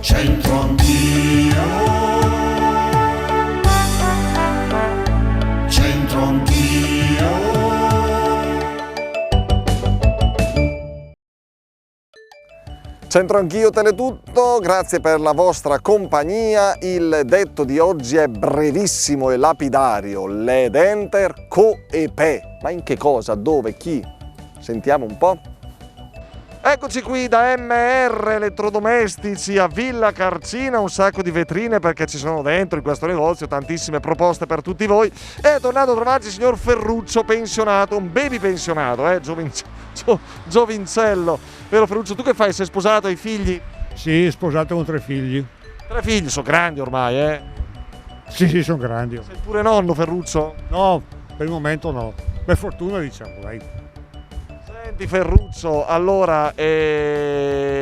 C'entro anch'io, c'entro anch'io. C'entro anch'io Teletutto, grazie per la vostra compagnia. Il detto di oggi è brevissimo e lapidario: led enter co e pe. Ma in che cosa? Dove? Chi? Sentiamo un po'. Eccoci qui da MR Elettrodomestici a Villa Carcina, un sacco di vetrine perché ci sono dentro in questo negozio tantissime proposte per tutti voi. È tornato a trovarci il signor Ferruccio, pensionato, un baby pensionato, giovincello. Vero Ferruccio, tu che fai? Sei sposato, hai figli? Sì, sposato con 3 figli. 3 figli, sono grandi ormai, eh? Sì, sono grandi. Sei pure nonno, Ferruccio? No, per il momento no. Per fortuna diciamo, dai. Senti Ferruccio, allora,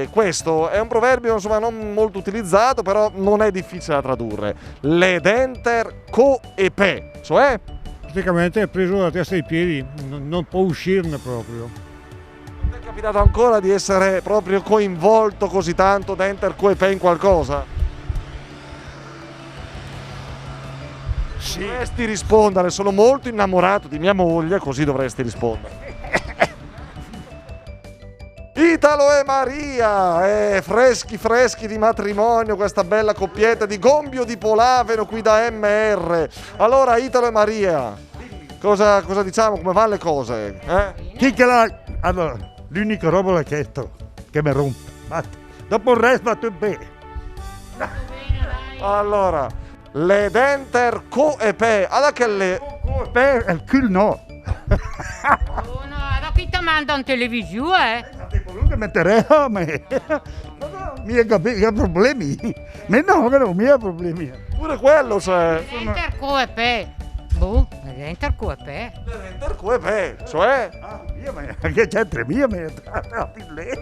questo è un proverbio insomma non molto utilizzato, però non è difficile da tradurre. Led enter co e pe, cioè? Praticamente è preso dalla testa ai piedi, non può uscirne proprio. Non ti è capitato ancora di essere proprio coinvolto così tanto da enter co e pe in qualcosa? Sì. Dovresti rispondere, sono molto innamorato di mia moglie, così dovresti rispondere. Italo e Maria, freschi di matrimonio, questa bella coppietta di Gombio di Polaveno qui da MR. Allora Italo e Maria, cosa diciamo, come vanno le cose? Allora, l'unica roba l'ha chiesto che mi rompe. Ma dopo il resto va tutto bene. Allora, led enter co e pe, allora che le... Per il culo no. Oh no, allora qui ti mandano in televisione, Devo che mettere a me. Mica problemi. Ma no, che non mica problemi. Pure quello c'è. Enter QP. Boh, enter QP. Led enter co e pe, cioè... Che c'entra mia me.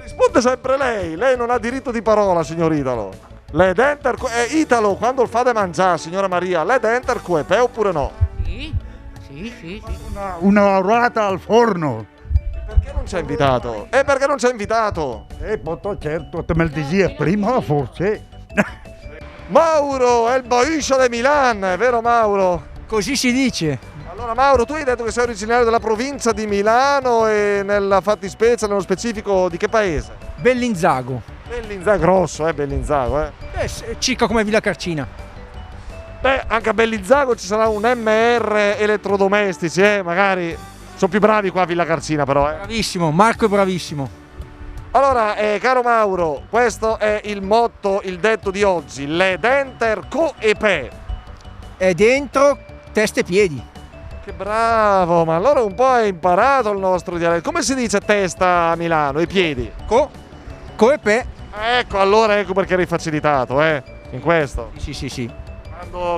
Risponde sempre lei non ha diritto di parola, signor Italo. Led enter Italo, quando il fa da mangiare, signora Maria, led enter co e pe oppure no? Sì. Una orata al forno. Perché non ci ha invitato? E perché non ci ha invitato? Poi certo, te me lo dici prima forse. Mauro è il boiscio di Milan, è vero Mauro? Così si dice. Allora Mauro, tu hai detto che sei originario della provincia di Milano e nella fattispecie, nello specifico di che paese? Bellinzago. Bellinzago, grosso Bellinzago. Circa come Villa Carcina. Beh, anche a Bellinzago ci sarà un MR Elettrodomestici, magari sono più bravi qua a Villa Carcina però. Bravissimo, Marco è bravissimo. Allora, caro Mauro, questo è il motto, il detto di oggi, led enter co e pe. È dentro testa e piedi. Che bravo, ma allora un po' hai imparato il nostro dialetto. Come si dice testa a Milano, i piedi? Co e pe. Ecco, allora ecco perché eri facilitato, in questo. Sì.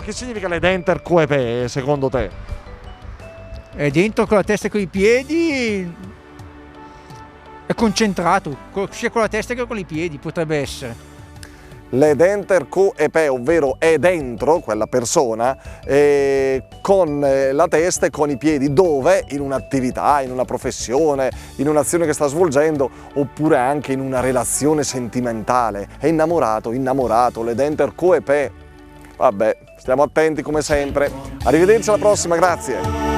Che significa led enter co e pe, secondo te? È dentro con la testa e con i piedi. È concentrato, sia con la testa che con i piedi, potrebbe essere. Led enter co e pe, ovvero è dentro quella persona con la testa e con i piedi, dove? In un'attività, in una professione, in un'azione che sta svolgendo, oppure anche in una relazione sentimentale. È innamorato, led enter co e pe. Vabbè, stiamo attenti come sempre. Arrivederci alla prossima, grazie.